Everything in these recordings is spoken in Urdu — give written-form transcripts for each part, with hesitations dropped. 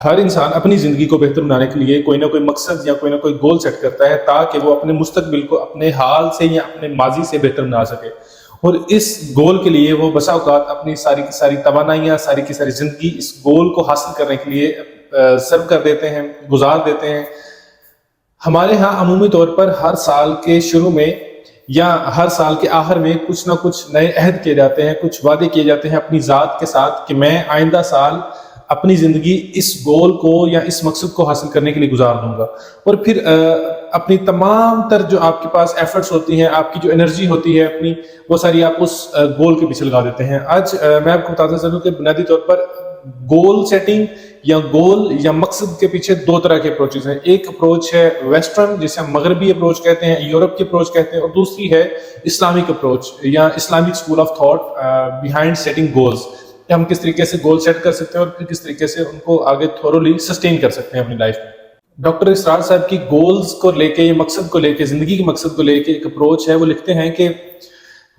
ہر انسان اپنی زندگی کو بہتر بنانے کے لیے کوئی نہ کوئی مقصد یا کوئی نہ کوئی گول سیٹ کرتا ہے تاکہ وہ اپنے مستقبل کو اپنے حال سے یا اپنے ماضی سے بہتر بنا سکے، اور اس گول کے لیے وہ بسا اوقات اپنی ساری کی ساری توانائیاں، ساری کی ساری زندگی اس گول کو حاصل کرنے کے لیے سرو کر دیتے ہیں، گزار دیتے ہیں۔ ہمارے ہاں عمومی طور پر ہر سال کے شروع میں یا ہر سال کے آخر میں کچھ نہ کچھ نئے عہد کیے جاتے ہیں، کچھ وعدے کیے جاتے ہیں اپنی ذات کے ساتھ کہ میں آئندہ سال اپنی زندگی اس گول کو یا اس مقصد کو حاصل کرنے کے لیے گزار دوں گا، اور پھر اپنی تمام تر جو آپ کے پاس ایفرٹس ہوتی ہیں، آپ کی جو انرجی ہوتی ہے اپنی، وہ ساری آپ اس گول کے پیچھے لگا دیتے ہیں۔ آج میں آپ کو بتاتا چلوں کہ بنیادی طور پر گول سیٹنگ یا گول یا مقصد کے پیچھے دو طرح کے اپروچز ہیں۔ ایک اپروچ ہے ویسٹرن، جسے ہم مغربی اپروچ کہتے ہیں، یورپ کی اپروچ کہتے ہیں، اور دوسری ہے اسلامک اپروچ یا Islamic school of thought behind setting goals, کہ ہم کس طریقے سے گول سیٹ کر سکتے ہیں اور پھر کس طریقے سے ان کو آگے تھورولی سسٹین کر سکتے ہیں اپنی لائف میں۔ ڈاکٹر اسرار صاحب کی گولز کو لے کے، یہ مقصد کو لے کے، زندگی کے مقصد کو لے کے ایک اپروچ ہے۔ وہ لکھتے ہیں کہ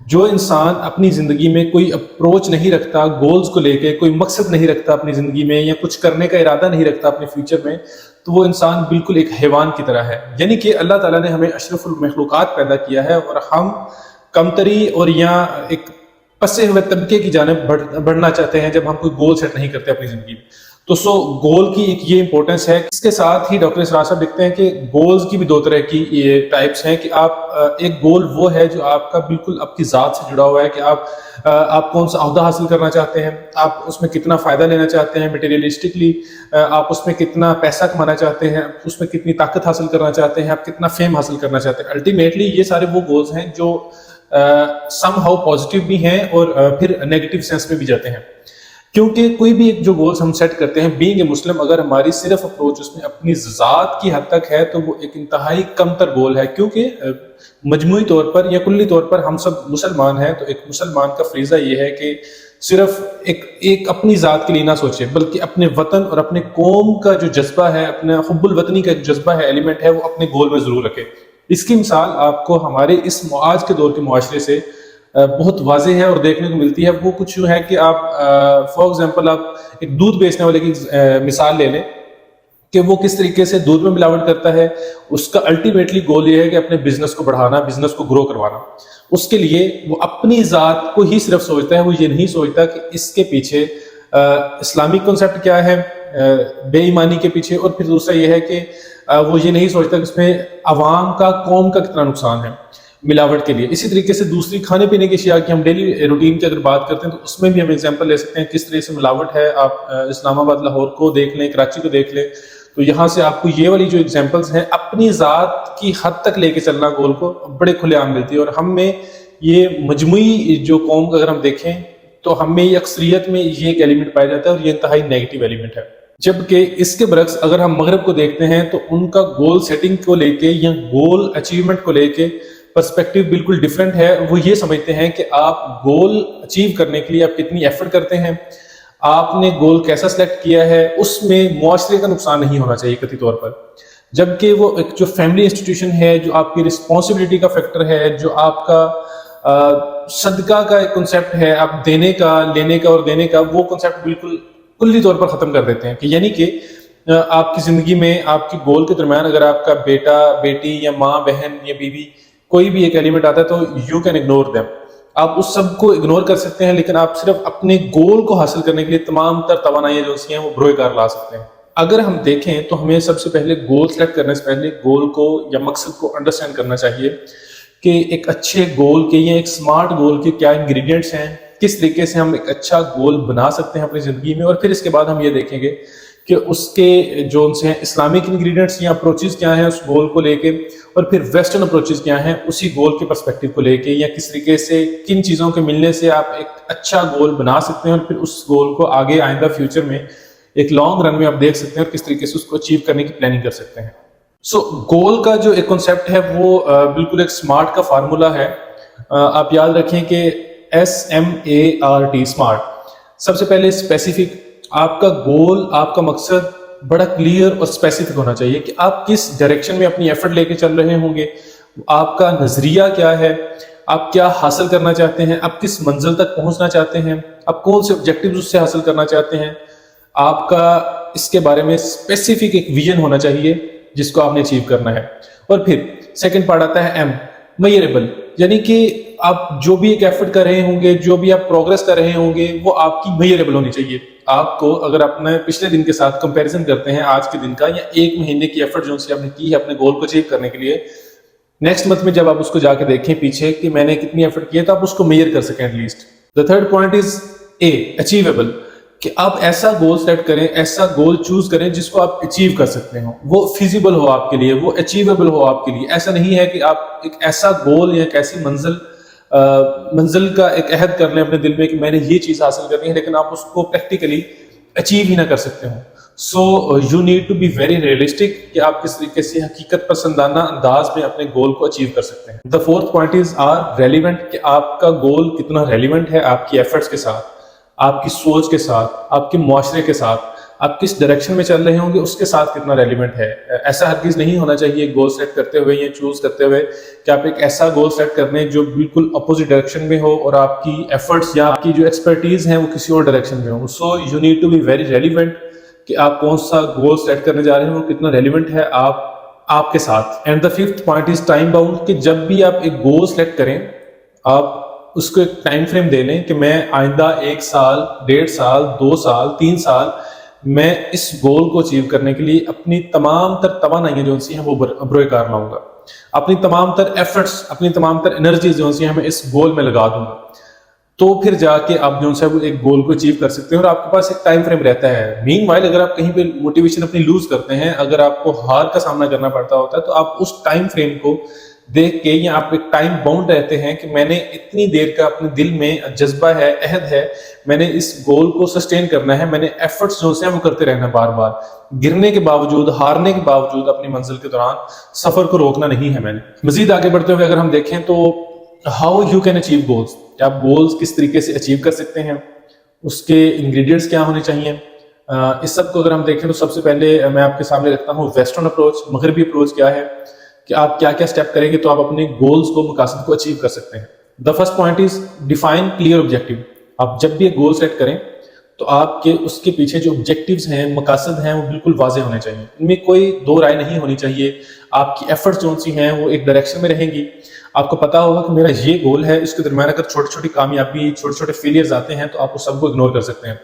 جو انسان اپنی زندگی میں کوئی اپروچ نہیں رکھتا، گولز کو لے کے کوئی مقصد نہیں رکھتا اپنی زندگی میں، یا کچھ کرنے کا ارادہ نہیں رکھتا اپنے فیوچر میں، تو وہ انسان بالکل ایک حیوان کی طرح ہے۔ یعنی کہ اللہ تعالیٰ نے ہمیں اشرف المخلوقات پیدا کیا ہے، اور ہم کمتری اور یا ایک پسے ہوئے طبقے کی جانب بڑھنا چاہتے ہیں جب ہم کوئی گول سیٹ نہیں کرتے اپنی زندگی میں۔ تو گول کی ایک یہ امپورٹنس ہے۔ اس کے ساتھ ہی ڈاکٹر اسرار صاحب لکھتے ہیں کہ گولز کی بھی دو طرح کی یہ ٹائپس ہیں، کہ آپ ایک گول وہ ہے جو آپ کا بالکل آپ کی ذات سے جڑا ہوا ہے، کہ آپ کون سا عہدہ حاصل کرنا چاہتے ہیں، آپ اس میں کتنا فائدہ لینا چاہتے ہیں میٹیریلسٹکلی، آپ اس میں کتنا پیسہ کمانا چاہتے ہیں، اس میں کتنی طاقت حاصل کرنا چاہتے ہیں، آپ کتنا فیم حاصل کرنا چاہتے ہیں۔ الٹیمیٹلی یہ سارے وہ گولز ہیں جو سم ہاؤ پازیٹیو بھی ہیں اور پھر نیگیٹو سینس میں بھی جاتے ہیں، کیونکہ کوئی بھی ایک جو گولز ہم سیٹ کرتے ہیں، بینگ اے مسلم، اگر ہماری صرف اپروچ اس میں اپنی ذات کی حد تک ہے تو وہ ایک انتہائی کم تر گول ہے، کیونکہ مجموعی طور پر یا کلی طور پر ہم سب مسلمان ہیں، تو ایک مسلمان کا فریضہ یہ ہے کہ صرف ایک اپنی ذات کے لیے نہ سوچے، بلکہ اپنے وطن اور اپنے قوم کا جو جذبہ ہے، اپنا حب الوطنی کا جذبہ ہے، ایلیمنٹ ہے، وہ اپنے گول میں ضرور رکھے۔ اس کی مثال آپ کو ہمارے اس آج کے دور کے معاشرے سے بہت واضح ہے اور دیکھنے کو ملتی ہے۔ وہ کچھ ہے کہ آپ فار ایگزامپل آپ ایک دودھ بیچنے والے کی مثال لے لیں کہ وہ کس طریقے سے دودھ میں ملاوٹ کرتا ہے۔ اس کا الٹیمیٹلی گول یہ ہے کہ اپنے بزنس کو بڑھانا، بزنس کو گرو کروانا۔ اس کے لیے وہ اپنی ذات کو ہی صرف سوچتا ہے، وہ یہ نہیں سوچتا کہ اس کے پیچھے اسلامک کنسیپٹ کیا ہے بے ایمانی کے پیچھے، اور پھر دوسرا یہ ہے کہ وہ یہ نہیں سوچتا کہ اس میں عوام کا، قوم کا کتنا نقصان ہے ملاوٹ کے لیے۔ اسی طریقے سے دوسری کھانے پینے کی اشیاء کی ہم ڈیلی روٹین کی اگر بات کرتے ہیں تو اس میں بھی ہم ایگزامپل لے سکتے ہیں کس طرح سے ملاوٹ ہے۔ آپ اسلام آباد، لاہور کو دیکھ لیں، کراچی کو دیکھ لیں، تو یہاں سے آپ کو یہ والی جو ایگزامپلس ہیں اپنی ذات کی حد تک لے کے چلنا گول کو بڑے کھلے عام ملتی ہے۔ اور ہم میں یہ مجموعی جو قوم اگر ہم دیکھیں تو ہم میں یہ اکثریت میں یہ ایک ایلیمنٹ پایا جاتا ہے، اور یہ انتہائی نیگیٹو ایلیمنٹ ہے۔ جبکہ اس کے برعکس اگر ہم مغرب کو دیکھتے ہیں تو ان کا گول سیٹنگ کو لے کے یا گول اچیومنٹ کو لے کے پرسپیکٹیو بالکل ڈیفرنٹ ہے۔ وہ یہ سمجھتے ہیں کہ آپ گول اچیو کرنے کے لیے آپ کتنی ایفرٹ کرتے ہیں، آپ نے گول کیسا سلیکٹ کیا ہے، اس میں معاشرے کا نقصان نہیں ہونا چاہیے قطعی طور پر۔ جبکہ وہ ایک جو فیملی انسٹیٹیوشن ہے، جو آپ کی رسپانسبلٹی کا فیکٹر ہے، جو آپ کا صدقہ کا ایک کنسیپٹ ہے، آپ دینے کا، لینے کا اور دینے کا، وہ کنسیپٹ بالکل کلی طور پر ختم کر دیتے ہیں۔ کہ یعنی کہ آپ کی زندگی میں آپ کی گول کے درمیان اگر آپ کا بیٹا، بیٹی یا ماں، بہن یا بیوی کوئی بھی ایک ایلیمنٹ آتا ہے تو یو کین اگنور دیم، آپ اس سب کو اگنور کر سکتے ہیں، لیکن آپ صرف اپنے گول کو حاصل کرنے کے لیے تمام تر توانائیاں جو ہیں وہ بروئے کار لا سکتے ہیں۔ اگر ہم دیکھیں تو ہمیں سب سے پہلے گول سلیکٹ کرنے سے پہلے گول کو یا مقصد کو انڈرسٹینڈ کرنا چاہیے کہ ایک اچھے گول کے یا ایک سمارٹ گول کے کیا انگریڈینٹس ہیں، کس طریقے سے ہم ایک اچھا گول بنا سکتے ہیں اپنی زندگی میں، اور پھر اس کے بعد ہم یہ دیکھیں گے کہ اس کے جو ان سے ہیں اسلامک انگریڈینٹس یا اپروچز کیا ہیں اس گول کو لے کے، اور پھر ویسٹرن اپروچز کیا ہیں اسی گول کے پرسپیکٹیو کو لے کے، یا کس طریقے سے کن چیزوں کے ملنے سے آپ ایک اچھا گول بنا سکتے ہیں، اور پھر اس گول کو آگے آئندہ فیوچر میں ایک لانگ رن میں آپ دیکھ سکتے ہیں اور کس طریقے سے اس کو اچیو کرنے کی پلاننگ کر سکتے ہیں۔ گول کا جو ایک کنسیپٹ ہے وہ بالکل ایک سمارٹ کا فارمولا ہے۔ آپ یاد رکھیں کہ SMART، سمارٹ، سب سے پہلے اسپیسیفک۔ آپ کا گول، آپ کا مقصد بڑا کلیئر اور اسپیسیفک ہونا چاہیے کہ آپ کس ڈائریکشن میں اپنی ایفرٹ لے کے چل رہے ہوں گے، آپ کا نظریہ کیا ہے، آپ کیا حاصل کرنا چاہتے ہیں، آپ کس منزل تک پہنچنا چاہتے ہیں، آپ کون سے آبجیکٹیوز اس سے حاصل کرنا چاہتے ہیں، آپ کا اس کے بارے میں اسپیسیفک ایک ویژن ہونا چاہیے جس کو آپ نے اچیو کرنا ہے. اور پھر سیکنڈ پارٹ آتا ہے ایم، میئریبل، یعنی کہ آپ جو بھی ایک ایفرٹ کر رہے ہوں گے، جو بھی آپ پروگرس کر رہے ہوں گے، وہ آپ کی میئریبل ہونی چاہیے. آپ کو اگر اپنے پچھلے دن کے ساتھ کمپیریزن کرتے ہیں آج کے دن کا، یا ایک مہینے کی ایفرٹ جو آپ نے کی ہے اپنے گول کو اچیو کرنے کے لیے، نیکسٹ منتھ میں جب آپ اس کو جا کے دیکھیں پیچھے کہ میں نے کتنی ایفرٹ کی ہے، تو آپ اس کو میئر کر سکیں at least. The third point is A, achievable, کہ آپ ایسا گول سیٹ کریں، ایسا گول چوز کریں جس کو آپ اچیو کر سکتے ہوں، وہ فیزیبل ہو آپ کے لیے، وہ اچیویبل ہو آپ کے لیے. ایسا نہیں ہے کہ آپ ایک ایسا گول یا ایک ایسی منزل کا ایک عہد کر لیں اپنے دل میں کہ میں نے یہ چیز حاصل کرنی ہے، لیکن آپ اس کو پریکٹیکلی اچیو ہی نہ کر سکتے ہوں. So you need to be very realistic کہ آپ کس طریقے سے حقیقت پسندانہ انداز میں اپنے گول کو اچیو کر سکتے ہیں. The fourth point is R relevant, کہ آپ کا گول کتنا ریلیونٹ ہے آپ کی ایفرٹس کے ساتھ، آپ کی سوچ کے ساتھ، آپ کے معاشرے کے ساتھ، آپ کس ڈائریکشن میں چل رہے ہوں گے اس کے ساتھ کتنا ریلیونٹ ہے. ایسا ہرگز نہیں ہونا چاہیے گول سیٹ کرتے ہوئے یا چوز کرتے ہوئے کہ آپ ایک ایسا گول سیٹ کر لیں جو بالکل اپوزٹ ڈائریکشن میں ہو اور آپ کی ایفرٹس یا آپ کی جو ایکسپرٹیز ہیں وہ کسی اور ڈائریکشن میں ہو. So you need to be very relevant کہ آپ کون سا گول سیٹ کرنے جا رہے ہیں وہ کتنا ریلیونٹ ہے آپ کے ساتھ. And the fifth point is time bound, کہ جب بھی آپ ایک گول سیٹ کریں آپ اس کو ایک ٹائم فریم دے لیں کہ میں آئندہ 1 سال، 1.5 سال، 2 سال، 3 سال میں اس گول کو اچیو کرنے کے لیے اپنی تمام تر توانائیاں جو سی ہیں وہ بروئے کار لاؤں گا، اپنی تمام تر ایفرٹس، اپنی تمام تر انرجیز جو سی ہیں میں اس گول میں لگا دوں گا. تو پھر جا کے آپ جو ہے وہ ایک گول کو اچیو کر سکتے ہیں اور آپ کے پاس ایک ٹائم فریم رہتا ہے. مین وائل اگر آپ کہیں پہ موٹیویشن اپنی لوز کرتے ہیں، اگر آپ کو ہار کا سامنا کرنا پڑتا ہوتا ہے، تو آپ اس ٹائم فریم کو دیکھ کے یا آپ ایک ٹائم باؤنڈ رہتے ہیں کہ میں نے اتنی دیر کا اپنے دل میں جذبہ ہے، عہد ہے، میں نے اس گول کو سسٹین کرنا ہے، میں نے ایفرٹس جو ہیں وہ کرتے رہنا، بار بار گرنے کے باوجود، ہارنے کے باوجود اپنی منزل کے دوران سفر کو روکنا نہیں ہے میں نے. مزید آگے بڑھتے ہوئے اگر ہم دیکھیں تو how you can achieve goals, آپ گولس کس طریقے سے اچیو کر سکتے ہیں، اس کے انگریڈینٹس کیا ہونے چاہیے. اس سب کو اگر ہم دیکھیں تو سب سے پہلے میں آپ کے سامنے رکھتا ہوں ویسٹرن اپروچ، مغربی اپروچ کیا ہے کہ آپ کیا کیا سٹیپ کریں گے تو آپ اپنے گولز کو، مقاصد کو اچیو کر سکتے ہیں. The first point is define clear objective. آپ جب بھی ایک گول سیٹ کریں تو آپ کے اس کے پیچھے جو آبجیکٹیوز ہیں، مقاصد ہیں، وہ بالکل واضح ہونے چاہیے، ان میں کوئی دو رائے نہیں ہونی چاہیے. آپ کی ایفرٹس جو سی ہیں وہ ایک ڈائریکشن میں رہیں گی، آپ کو پتا ہوگا کہ میرا یہ گول ہے، اس کے درمیان اگر چھوٹی چھوٹی کامیابی، چھوٹے چھوٹے فیلئرز آتے ہیں تو آپ سب کو اگنور کر سکتے ہیں.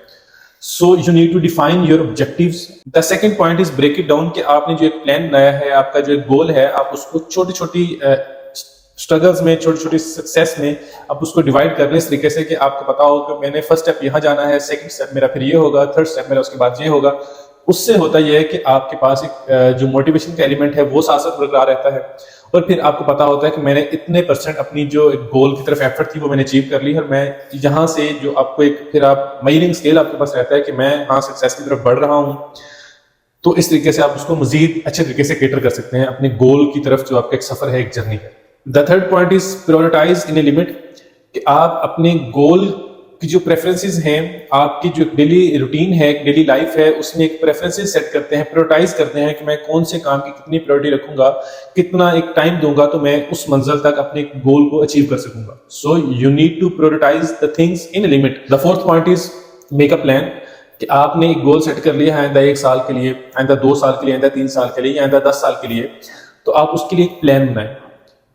So you need to define your objectives. The second point is break it down, کہ آپ نے جو ایک پلان بنایا ہے، آپ کا جو ایک گول ہے، آپ اس کو چھوٹی چھوٹی اسٹرگلز میں، چھوٹی چھوٹی سکسیس میں آپ اس کو ڈیوائڈ کر لیں اس طریقے سے کہ آپ کو پتا ہو کہ میں نے فرسٹ اسٹیپ یہاں جانا ہے، سیکنڈ اسٹیپ میرا پھر یہ ہوگا، تھرڈ اسٹیپ میرا اس کے بعد یہ ہوگا. اس سے ہوتا یہ ہے کہ آپ کے پاس ایک جو موٹیویشن کا ایلیمنٹ ہے وہ ساتھ ساتھ برقرار رہتا ہے، اور پھر آپ کو پتا ہوتا ہے کہ میں نے اتنے پرسنٹ اپنی جو ایک گول کی طرف ایفرٹ تھی وہ میں نے اچیو کر لی، اور میں یہاں سے جو آپ کو ایک پھر آپ میئرنگ اسکیل آپ کے پاس رہتا ہے کہ میں ہاں سکسیس کی طرف بڑھ رہا ہوں. تو اس طریقے سے آپ اس کو مزید اچھے طریقے سے کیٹر کر سکتے ہیں اپنے گول کی طرف، جو آپ کا ایک سفر ہے، ایک جرنی ہے. دا third point is prioritise in a limit, کہ آپ اپنے گول کی جو پریفرنسز ہیں، آپ کی جو ڈیلی روٹین ہے، ڈیلی لائف ہے، اس میں ایک پریفرنسز سیٹ کرتے ہیں، پریورٹائز کرتے ہیں کہ میں کون سے کام کی کتنی پریورٹی رکھوں گا، کتنا ایک ٹائم دوں گا تو میں اس منزل تک اپنے گول کو اچیو کر سکوں گا. So you need to prioritize the things in a limit. The fourth point is make a plan, کہ آپ نے ایک گول سیٹ کر لیا ہے آئندہ 1 سال کے لیے، آئندہ 2 سال کے لیے، آئندہ 3 سال کے لیے، آئندہ 10 سال کے لیے. تو آپ اس کے لیے ایک پلان بنائیں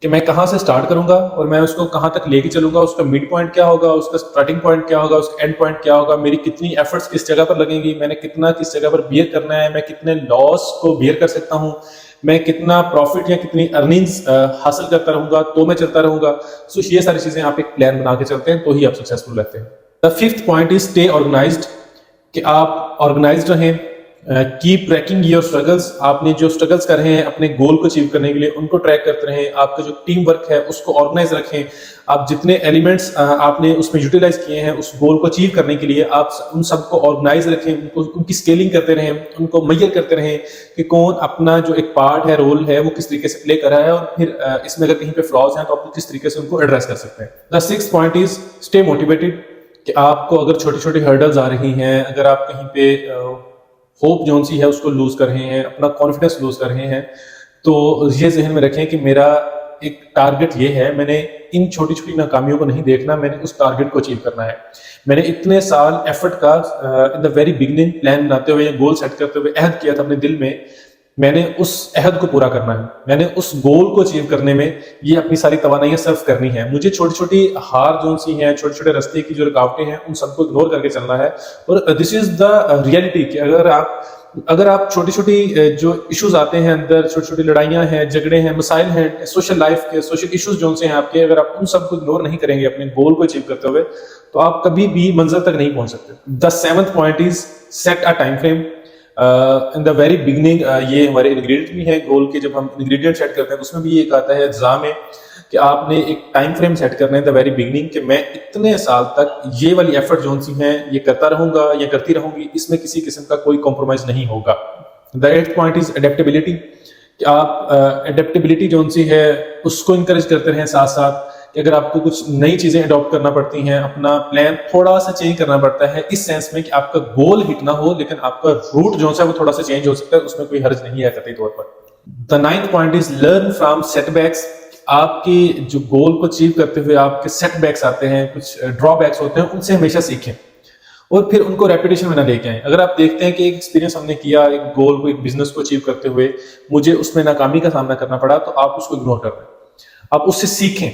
کہ میں کہاں سے سٹارٹ کروں گا اور میں اس کو کہاں تک لے کے چلوں گا، اس کا مڈ پوائنٹ کیا ہوگا، اس کا سٹارٹنگ پوائنٹ کیا ہوگا، اس کا اینڈ پوائنٹ کیا ہوگا، میری کتنی ایفرٹس کس جگہ پر لگیں گی، میں نے کتنا کس جگہ پر بیئر کرنا ہے، میں کتنے لاس کو بیئر کر سکتا ہوں، میں کتنا پروفٹ یا کتنی ارننگز حاصل کرتا رہوں گا تو میں چلتا رہوں گا. سو یہ ساری چیزیں آپ ایک پلان بنا کے چلتے ہیں تو ہی آپ سکسیسفل رہتے ہیں. The fifth point is stay organised, کہ آپ آرگنائزڈ رہیں. کیپ ٹریکنگ یور اسٹرگلز، آپ نے جو اسٹرگلز کر رہے ہیں اپنے گول کو اچیو کرنے کے لیے ان کو ٹریک کرتے رہیں. آپ کا جو ٹیم ورک ہے اس کو آرگنائز رکھیں. آپ جتنے ایلیمنٹس آپ نے اس میں یوٹیلائز کیے ہیں اس گول کو اچیو کرنے کے لیے، آپ ان سب کو آرگنائز رکھیں، ان کی اسکیلنگ کرتے رہیں، ان کو میئر کرتے رہیں کہ کون اپنا جو ایک پارٹ ہے، رول ہے، وہ کس طریقے سے پلے کر رہا ہے، اور پھر اس میں اگر کہیں پہ فلاز ہیں تو آپ کس طریقے سے ان کو ایڈریس کر سکتے ہیں. The six point is stay motivated, کہ آپ کو اگر چھوٹی چھوٹی ہرڈلز آ رہی ہیں، اگر آپ کہیں پہ ہوپ جون سی ہے اس کو لوز کر رہے ہیں، اپنا کانفیڈنس لوز کر رہے ہیں، تو یہ ذہن میں رکھیں کہ میرا ایک ٹارگٹ یہ ہے، میں نے ان چھوٹی چھوٹی ناکامیوں کو نہیں دیکھنا، میں نے اس ٹارگٹ کو اچیو کرنا ہے. میں نے اتنے سال ایفرٹ کا ان دا ویری بگننگ پلان بناتے ہوئے یا گول سیٹ کرتے ہوئے عہد کیا تھا اپنے دل میں نے اس عہد کو پورا کرنا ہے، میں نے اس گول کو اچیو کرنے میں یہ اپنی ساری توانائیاں صرف کرنی ہے. مجھے چھوٹی چھوٹی ہار جو سی ہیں، چھوٹے چھوٹے رستے کی جو رکاوٹیں ہیں، ان سب کو اگنور کر کے چلنا ہے. اور دس از دا ریئلٹی کہ اگر آپ چھوٹی چھوٹی جو ایشوز آتے ہیں اندر، چھوٹی چھوٹی لڑائیاں ہیں، جھگڑے ہیں، مسائل ہیں، سوشل لائف کے سوشل ایشوز جو سے ہیں آپ کے، اگر آپ ان سب کو اگنور نہیں کریں گے اپنے گول کو اچیو کرتے ہوئے، تو آپ کبھی بھی منزل تک نہیں پہنچ سکتے. The 7th point is set a time frame. In the very beginning یہ ہمارے انگریڈینٹ بھی ہیں گول کے. جب ہم انگریڈینٹ سیٹ کرتے ہیں تو اس میں بھی یہ آتا ہے اجزاء میں کہ آپ نے ایک ٹائم فریم سیٹ کرنا ہے دا ویری بگننگ، کہ میں اتنے سال تک یہ والی ایفرٹ جو سی ہیں یہ کرتا رہوں گا یا کرتی رہوں گی، اس میں کسی قسم کا کوئی کمپرومائز نہیں ہوگا. دا 8th پوائنٹ از اڈیپٹیبلٹی، کہ آپ اڈیپٹیبلٹی جو سی ہے اس کو انکریج کرتے رہیں ساتھ ساتھ، کہ اگر آپ کو کچھ نئی چیزیں اڈاپٹ کرنا پڑتی ہیں، اپنا پلان تھوڑا سا چینج کرنا پڑتا ہے، اس سینس میں کہ آپ کا گول ہٹ نہ ہو لیکن آپ کا روٹ جو ہے وہ تھوڑا سا چینج ہو سکتا ہے، اس میں کوئی حرج نہیں ہے قطعی طور پر. The 9th point is learn from setbacks. آپ کی جو گول کو اچیو کرتے ہوئے آپ کے سیٹ بیکس آتے ہیں، کچھ ڈرا بیکس ہوتے ہیں، ان سے ہمیشہ سیکھیں اور پھر ان کو ریپیٹیشن میں نہ لے کے آئیں. اگر آپ دیکھتے ہیں کہ ایک ایکسپیرینس ہم نے کیا، ایک گول کو، ایک بزنس کو اچیو کرتے ہوئے مجھے اس میں ناکامی کا سامنا کرنا پڑا، تو آپ اس کو اگنور کر دیں، آپ اس سے سیکھیں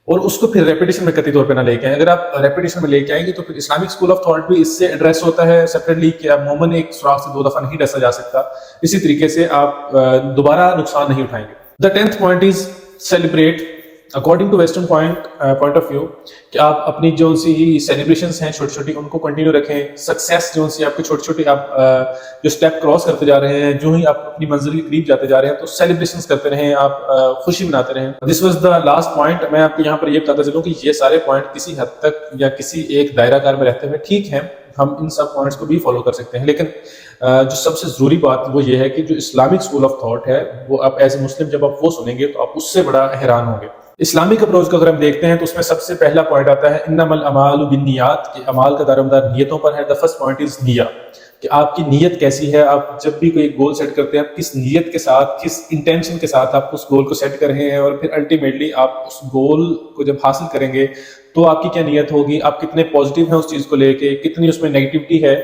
اور اس کو پھر ریپیٹیشن میں قطعی طور پہ نہ لے کے آئیں. اگر آپ ریپیٹیشن میں لے کے آئیں گے تو پھر اسلامک اسکول آف تھاٹ بھی اس سے ایڈریس ہوتا ہے سیپریٹلی کہ اب مومن ایک سوراخ سے 2 دفعہ نہیں ڈسا جا سکتا، اسی طریقے سے آپ دوبارہ نقصان نہیں اٹھائیں گے. The 10th point is celebrate according to western point of view, کہ آپ اپنی جو سی سیلیبریشنس ہیں چھوٹی چھوٹی ان کو کنٹینیو رکھیں. سکسیس جو سی آپ کے چھوٹی چھوٹی آپ جو اسٹیپ کراس کرتے جا رہے ہیں، جو ہی آپ اپنی منزل کے قریب جاتے جا رہے ہیں، تو سیلیبریشنس کرتے رہیں، آپ خوشی مناتے رہیں. This was the last point. میں آپ کو یہاں پر یہ بتاتا چلوں کہ یہ سارے پوائنٹ کسی حد تک یا کسی ایک دائرہ کار میں رہتے ہوئے ٹھیک ہیں، ہم ان سب پوائنٹس کو بھی فالو کر سکتے ہیں، لیکن جو سب سے ضروری بات وہ یہ ہے کہ جو اسلامک اسکول آف تھاٹ ہے وہ آپ ایز اے مسلم جب آپ وہ سنیں گے تو آپ اس سے بڑا حیران ہوں گے. اسلامک اپروچ کو اگر ہم دیکھتے ہیں تو اس میں سب سے پہلا پوائنٹ آتا ہے انما الاعمال بالنیات، کہ اعمال کا دارومدار نیتوں پر ہے. دا فرسٹ پوائنٹ از نیہ، کہ آپ کی نیت کیسی ہے. آپ جب بھی کوئی گول سیٹ کرتے ہیں، آپ کس نیت کے ساتھ، کس انٹینشن کے ساتھ آپ اس گول کو سیٹ کر رہے ہیں، اور پھر الٹیمیٹلی آپ اس گول کو جب حاصل کریں گے تو آپ کی کیا نیت ہوگی، آپ کتنے پازیٹیو ہیں اس چیز کو لے کے، کتنی اس میں نیگیٹیوٹی ہے.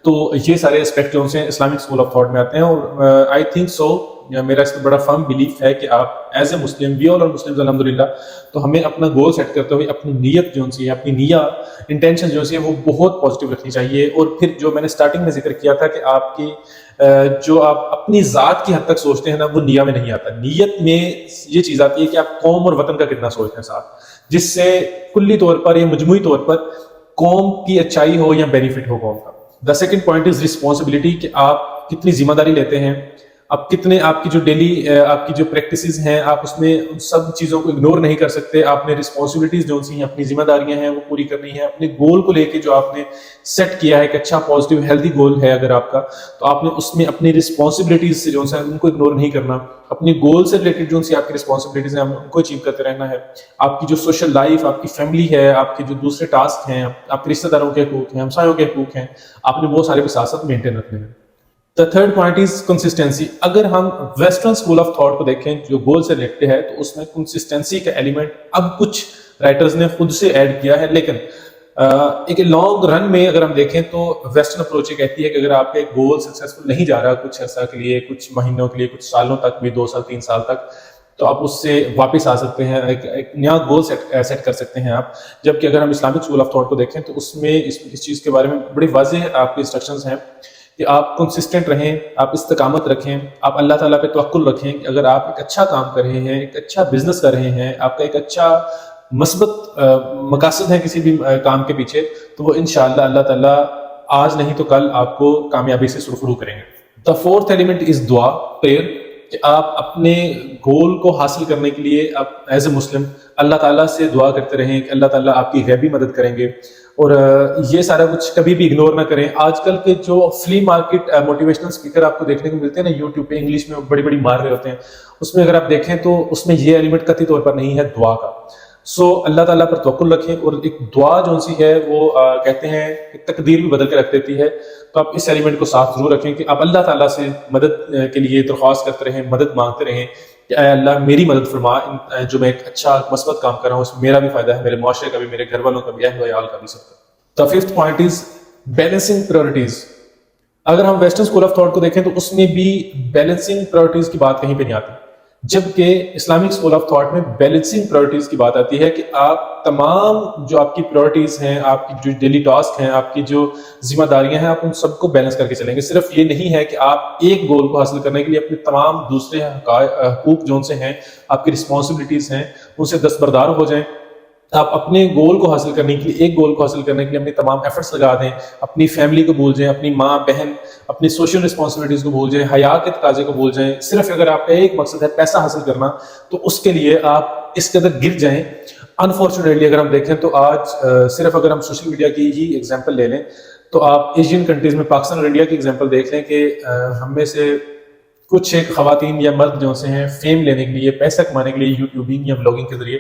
تو یہ سارے اسپیکٹ جو ہیں اسلامک اسکول آف تھاٹ میں آتے ہیں. اور آئی تھنک سو، میرا اس میں بڑا فرم بلیف ہے کہ آپ as a Muslim, we all are Muslims الحمدللہ، تو ہمیں اپنا گول سیٹ کرتے ہوئے اپنی نیت جو سی ہے، اپنی نیہ انٹینشن جو سی ہے وہ بہت پازیٹیو رکھنی چاہیے. اور پھر جو میں نے اسٹارٹنگ میں ذکر کیا تھا کہ آپ کی جو آپ اپنی ذات کی حد تک سوچتے ہیں نا، وہ نیہ میں نہیں آتا. نیت میں یہ چیز آتی ہے کہ آپ قوم اور وطن کا کتنا سوچتے ہیں ساتھ، جس سے کلی طور پر یا مجموعی طور پر قوم کی اچھائی ہو یا بینیفٹ ہو قوم کا. دا سیکنڈ پوائنٹ از رسپانسبلٹی، کہ آپ کتنی ذمہ داری لیتے ہیں، آپ کتنے، آپ کی جو ڈیلی آپ کی جو پریکٹسز ہیں، آپ اس میں ان سب چیزوں کو اگنور نہیں کر سکتے. آپ نے رسپانسبلٹیز جو سی ہیں، اپنی ذمہ داریاں ہیں وہ پوری کرنی ہے. اپنے گول کو لے کے جو آپ نے سیٹ کیا ہے، ایک اچھا پازیٹیو ہیلدی گول ہے اگر آپ کا، تو آپ نے اس میں اپنی رسپانسبلٹیز سے جو ہے ان کو اگنور نہیں کرنا. اپنے گول سے ریلیٹڈ جو سی آپ کی رسپانسبلٹیز ہیں ان کو اچیو کرتے رہنا ہے. آپ کی جو سوشل لائف، آپ کی فیملی ہے، آپ کے جو دوسرے ٹاسک ہیں، آپ کے رشتہ داروں کے حقوق ہیں، ہمسایوں کے حقوق ہیں، آپ نے وہ سارے بھی ساتھ ساتھ مینٹین رکھنے ہیں. دا تھرڈ پوائنٹ از کنسسٹینسی. اگر ہم ویسٹرن اسکول آف تھاٹ کو دیکھیں جو گول سے ریلیٹڈ ہے، تو اس میں کنسسٹینسی کا ایلیمنٹ اب کچھ رائٹرز نے خود سے ایڈ کیا ہے، لیکن ایک لانگ رن میں اگر ہم دیکھیں تو ویسٹرن اپروچ یہ کہتی ہے کہ اگر آپ کا ایک گول سکسیسفل نہیں جا رہا کچھ عرصہ کے لیے، کچھ مہینوں کے لیے، کچھ سالوں تک بھی، 2 سال 3 سال تک، تو آپ اس سے واپس آ سکتے ہیں، ایک نیا گول سیٹ کر سکتے ہیں آپ. جبکہ اگر ہم اسلامک اسکول آف تھاٹ کو دیکھیں تو اس میں اس چیز کے بارے میں بڑی واضح آپ کے انسٹرکشنز ہیں کہ آپ کنسسٹنٹ رہیں، آپ استقامت رکھیں، آپ اللہ تعالیٰ پہ توکل رکھیں کہ اگر آپ ایک اچھا کام کر رہے ہیں، ایک اچھا بزنس کر رہے ہیں، آپ کا ایک اچھا مثبت مقاصد ہے کسی بھی کام کے پیچھے، تو وہ انشاءاللہ اللہ تعالیٰ آج نہیں تو کل آپ کو کامیابی سے سرخرو کریں گے. دا فورتھ ایلیمنٹ از دعا، پریئر، کہ آپ اپنے گول کو حاصل کرنے کے لیے آپ ایز اے مسلم اللہ تعالیٰ سے دعا کرتے رہیں کہ اللہ تعالیٰ آپ کی غیبی مدد کریں گے. اور یہ سارا کچھ کبھی بھی اگنور نہ کریں. آج کل کے جو فلی مارکیٹ موٹیویشنل اسپیکر آپ کو دیکھنے کو ملتے ہیں نا یوٹیوب پہ، انگلش میں بڑی بڑی مار رہے ہوتے ہیں، اس میں اگر آپ دیکھیں تو اس میں یہ ایلیمنٹ قطعی طور پر نہیں ہے دعا کا. سو اللہ تعالیٰ پر توکل رکھیں، اور ایک دعا جو سی ہے وہ کہتے ہیں کہ تقدیر بھی بدل کے رکھ دیتی ہے، تو آپ اس ایلیمنٹ کو ساتھ ضرور رکھیں کہ آپ اللہ تعالیٰ سے مدد کے لیے درخواست کرتے رہیں، مدد مانگتے رہیں کہ اے اللہ میری مدد فرما، جو میں ایک اچھا مثبت کام کر رہا ہوں اس میں میرا بھی فائدہ ہے، میرے معاشرے کا بھی، میرے گھر والوں کا بھی، اہل و عیال کا بھی، سب کا۔ The fifth point is balancing priorities۔ اگر ہم ویسٹرن اسکول آف تھاٹ کو دیکھیں تو اس میں بھی بیلنسنگ پرائرٹیز کی بات کہیں پہ نہیں آتی، جبکہ اسلامک اسکول آف تھاٹ میں بیلنسنگ پرائرٹیز کی بات آتی ہے کہ آپ تمام جو آپ کی پرائرٹیز ہیں، آپ کی جو ڈیلی ٹاسک ہیں، آپ کی جو ذمہ داریاں ہیں، آپ ان سب کو بیلنس کر کے چلیں گے۔ صرف یہ نہیں ہے کہ آپ ایک گول کو حاصل کرنے کے لیے اپنے تمام دوسرے حقوق جو ان سے ہیں، آپ کی رسپانسبلٹیز ہیں، ان سے دستبردار ہو جائیں۔ آپ اپنے گول کو حاصل کرنے کے لیے، ایک گول کو حاصل کرنے کے لیے اپنے تمام ایفرٹس لگا دیں، اپنی فیملی کو بھول جائیں، اپنی ماں بہن، اپنی سوشل رسپانسبلٹیز کو بھول جائیں، حیا کے تقاضے کو بھول جائیں۔ صرف اگر آپ کا ایک مقصد ہے پیسہ حاصل کرنا، تو اس کے لیے آپ اس قدر گر جائیں۔ انفارچونیٹلی اگر ہم دیکھیں تو آج صرف اگر ہم سوشل میڈیا کی ہی ایگزامپل لے لیں تو آپ ایشین کنٹریز میں پاکستان اور انڈیا کی ایگزامپل دیکھ لیں کہ ہم میں سے کچھ ایک خواتین یا مرد جو سے ہیں فیم لینے کے لیے، پیسہ کمانے کے لیے یوٹیوبنگ یا بلاگنگ کے ذریعے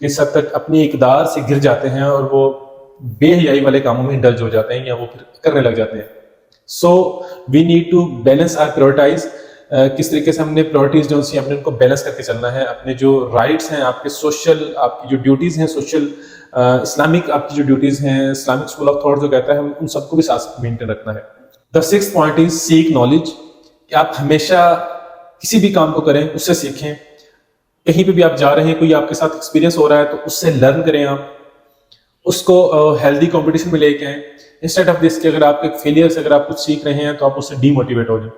اس حد تک اپنی اقدار سے گر جاتے ہیں، اور وہ بے حیائی والے کاموں میں انڈلج ہو جاتے ہیں یا وہ پھر کرنے لگ جاتے ہیں۔ So we need to balance or prioritize. کس طریقے سے ہم نے پرائرٹیز جو سی ہم نے ان کو بیلنس کر کے چلنا ہے، اپنے جو رائٹس ہیں، آپ کے سوشل، آپ کی جو ڈیوٹیز ہیں سوشل، اسلامک آپ کی جو ڈیوٹیز ہیں، اسلامک اسکول آف تھاٹ جو کہتا ہے، ہم ان سب کو بھی ساتھ مینٹین رکھنا ہے۔ The six point is seek knowledge, کہ آپ ہمیشہ کسی بھی کام کو کریں اس سے سیکھیں، کہیں پہ بھی آپ جا رہے ہیں، کوئی آپ کے ساتھ ایکسپیرینس ہو رہا ہے تو اس سے لرن کریں، آپ اس کو ہیلدی کمپٹیشن میں لے کے آئیں، انسٹیڈ آف دس کہ اگر آپ ایک فیلئر سے اگر آپ کچھ سیکھ رہے ہیں تو آپ اس سے ڈی موٹیویٹ ہو جائیں۔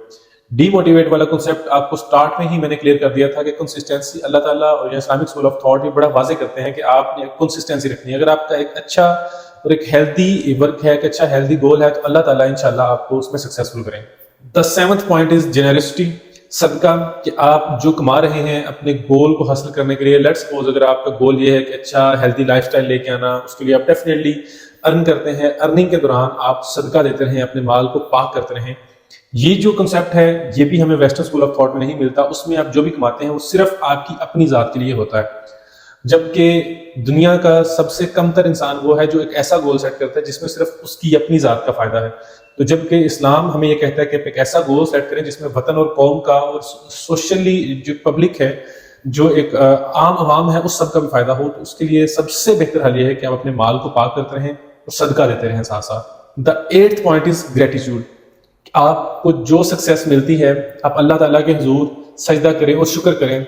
ڈی موٹیویٹ والا کنسیپٹ آپ کو سٹارٹ میں ہی میں نے کلیئر کر دیا تھا کہ کنسسٹنسی، اللہ تعالیٰ اور اسلامک اسکول آف تھاٹ بھی بڑا واضح کرتے ہیں کہ آپ نے کنسسٹنسی رکھنی ہے۔ اگر آپ کا ایک اچھا اور ایک ہیلدی ورک ہے، ایک اچھا ہیلدی گول ہے، تو اللہ تعالیٰ انشاءاللہ آپ کو اس میں سکسیسفل کریں۔ دا سیونتھ پوائنٹ از جنرسٹی، صدقہ، کہ آپ جو کما رہے ہیں اپنے گول کو حاصل کرنے کے لیے، لیٹس سپوز اگر آپ کا گول یہ ہے کہ اچھا ہیلدی لائف سٹائل لے کے آنا، اس کے لیے آپ ڈیفینیٹلی ارن کرتے ہیں، ارننگ کے دوران آپ صدقہ دیتے رہیں، اپنے مال کو پاک کرتے رہیں۔ یہ جو کنسیپٹ ہے یہ بھی ہمیں ویسٹرن اسکول آف تھاٹ میں نہیں ملتا، اس میں آپ جو بھی کماتے ہیں وہ صرف آپ کی اپنی ذات کے لیے ہوتا ہے، جبکہ دنیا کا سب سے کم تر انسان وہ ہے جو ایک ایسا گول سیٹ کرتا ہے جس میں صرف اس کی اپنی ذات کا فائدہ ہے۔ تو جبکہ اسلام ہمیں یہ کہتا ہے کہ ایک ایسا گول سیٹ کریں جس میں وطن اور قوم کا اور سوشلی جو پبلک ہے، جو ایک عام عوام ہے، اس سب کا بھی فائدہ ہو، تو اس کے لیے سب سے بہتر حل یہ ہے کہ آپ اپنے مال کو پاک کرتے رہیں اور صدقہ دیتے رہیں ساتھ ساتھ۔ دا ایٹھ پوائنٹ از گریٹیٹیوڈ، آپ کو جو سکسیس ملتی ہے آپ اللہ تعالیٰ کے حضور سجدہ کریں اور شکر کریں،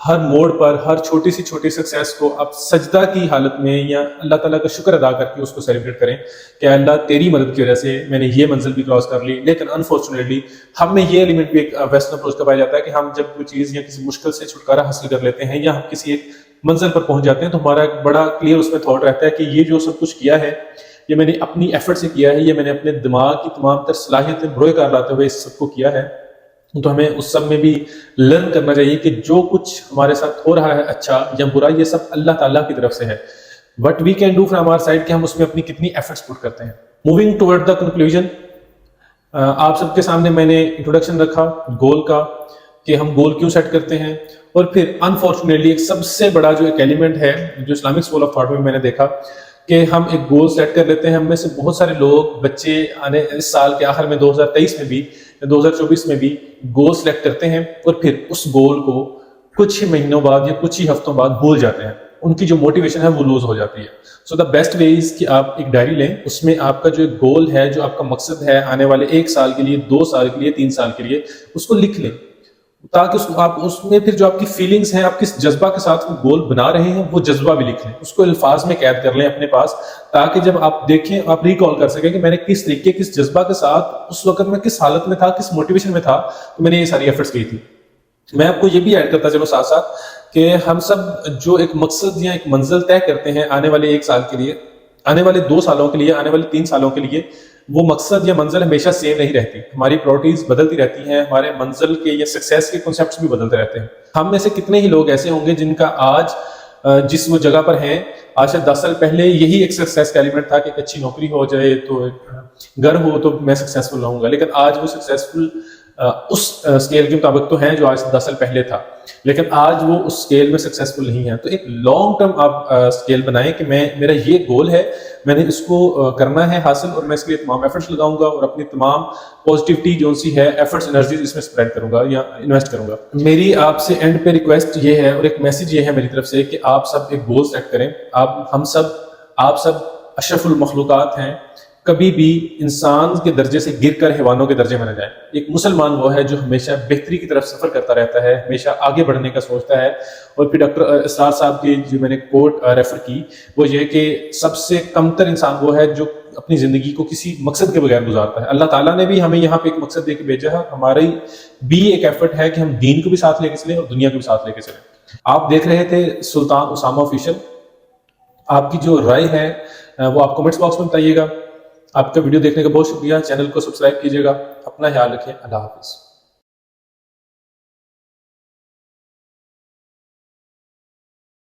ہر موڑ پر ہر چھوٹی سی چھوٹی سکسیس کو آپ سجدہ کی حالت میں یا اللہ تعالیٰ کا شکر ادا کر کے اس کو سیلیبریٹ کریں کہ اللہ تیری مدد کی وجہ سے میں نے یہ منزل بھی کراس کر لی۔ لیکن انفارچونیٹلی ہم میں یہ ایلیمنٹ بھی ایک ویسٹرن اپروچ کا پایا جاتا ہے کہ ہم جب کوئی چیز یا کسی مشکل سے چھٹکارا حاصل کر لیتے ہیں یا ہم کسی ایک منزل پر پہنچ جاتے ہیں تو ہمارا ایک بڑا کلیئر اس میں تھاٹ رہتا ہے کہ یہ جو سب کچھ کیا ہے یہ میں نے اپنی ایفرٹ سے کیا ہے، یہ میں نے اپنے دماغ کی تمام تر صلاحیتیں بروئے کار لاتے ہوئے اس سب کو کیا ہے۔ تو ہمیں اس سب میں بھی لرن کرنا چاہیے کہ جو کچھ ہمارے ساتھ ہو رہا ہے اچھا یا برا، یہ سب اللہ تعالیٰ کی طرف سے ہے۔ What we can do from our side, کہ ہم اس میں اپنی کتنی ایفرٹس پٹ کرتے ہیں۔ موونگ ٹورڈ دا کنکلوژن، آپ سب کے سامنے میں نے انٹروڈکشن رکھا گول کا کہ ہم گول کیوں سیٹ کرتے ہیں، اور پھر انفارچونیٹلی ایک سب سے بڑا جو ایک ایلیمنٹ ہے جو اسلامک اسکول آف تھاٹ میں نے دیکھا کہ ہم ایک گول سیٹ کر لیتے ہیں۔ ہم میں سے بہت سارے لوگ بچے آنے اس سال کے آخر میں 2023 میں بھی 2024 میں بھی گول سلیکٹ کرتے ہیں اور پھر اس گول کو کچھ ہی مہینوں بعد یا کچھ ہی ہفتوں بعد بھول جاتے ہیں، ان کی جو موٹیویشن ہے وہ لوز ہو جاتی ہے۔ سو دا بیسٹ وے از کہ آپ ایک ڈائری لیں، اس میں آپ کا جو ایک گول ہے، جو آپ کا مقصد ہے آنے والے 1 سال کے لیے، 2 سال کے لیے، 3 سال کے لیے، اس کو لکھ لیں، تاکہ آپ اس میں پھر جو آپ کی فیلنگز ہیں، آپ کس جذبہ کے ساتھ وہ گول بنا رہے ہیں وہ جذبہ بھی لکھ لیں، اس کو الفاظ میں قید کر لیں اپنے پاس، تاکہ جب آپ دیکھیں آپ ریکال کر سکیں کہ میں نے کس طریقے کس جذبہ کے ساتھ اس وقت میں کس حالت میں تھا، کس موٹیویشن میں تھا، تو میں نے یہ ساری ایفرٹس کی تھی۔ میں آپ کو یہ بھی ایڈ کرتا چلوں ساتھ ساتھ کہ ہم سب جو ایک مقصد یا ایک منزل طے کرتے ہیں آنے والے 1 سال کے لیے، آنے والے 2 سالوں کے لیے، آنے والے 3 سالوں کے لیے، وہ مقصد یا منزل ہمیشہ سیم نہیں رہتی، ہماری پرائرٹیز بدلتی رہتی ہیں، ہمارے منزل کے یا سکسیس کے کنسیپٹس بھی بدلتے رہتے ہیں۔ ہم میں سے کتنے ہی لوگ ایسے ہوں گے جن کا آج جس وہ جگہ پر ہیں، آج سے 10 سال پہلے یہی ایک سکسیس کا ایلیمنٹ تھا کہ ایک اچھی نوکری ہو جائے تو گھر ہو تو میں سکسیسفل رہوں گا، لیکن آج وہ سکسیسفل اس اسکیل کے مطابق تو ہیں جو آج سے 10 سال پہلے تھا، لیکن آج وہ اس اسکیل میں سکسیسفل نہیں ہے۔ تو ایک لانگ ٹرم آپ اسکیل بنائیں کہ میرا یہ گول ہے، میں نے اس کو کرنا ہے حاصل، اور میں اس کے لیے تمام ایفرٹس لگاؤں گا اور اپنی تمام پازیٹیوٹی جو سی ہے ایفرٹس انرجیز اس میں اسپریڈ کروں گا یا انویسٹ کروں گا۔ میری آپ سے اینڈ پہ ریکویسٹ یہ ہے اور ایک میسج یہ ہے میری طرف سے کہ آپ سب ایک گول سیٹ کریں۔ آپ سب اشرف المخلوقات ہیں، کبھی بھی انسان کے درجے سے گر کر حیوانوں کے درجے میں نہ جائیں۔ ایک مسلمان وہ ہے جو ہمیشہ بہتری کی طرف سفر کرتا رہتا ہے، ہمیشہ آگے بڑھنے کا سوچتا ہے۔ اور پھر ڈاکٹر اسرار صاحب کی جو میں نے کوٹ ریفر کی وہ یہ کہ سب سے کمتر انسان وہ ہے جو اپنی زندگی کو کسی مقصد کے بغیر گزارتا ہے۔ اللہ تعالیٰ نے بھی ہمیں یہاں پہ ایک مقصد دے کے بھیجا ہے، ہماری بھی ایک ایفرٹ ہے کہ ہم دین کو بھی ساتھ لے کے چلیں اور دنیا کو بھی ساتھ لے کے چلیں۔ آپ دیکھ رہے تھے سلطان اسامہ آفیشل۔ آپ کی جو رائے ہے وہ آپ کمنٹس باکس میں بتائیے گا۔ آپ کا ویڈیو دیکھنے کا بہت شکریہ، چینل کو سبسکرائب کیجیے گا، اپنا خیال رکھیں، اللہ حافظ۔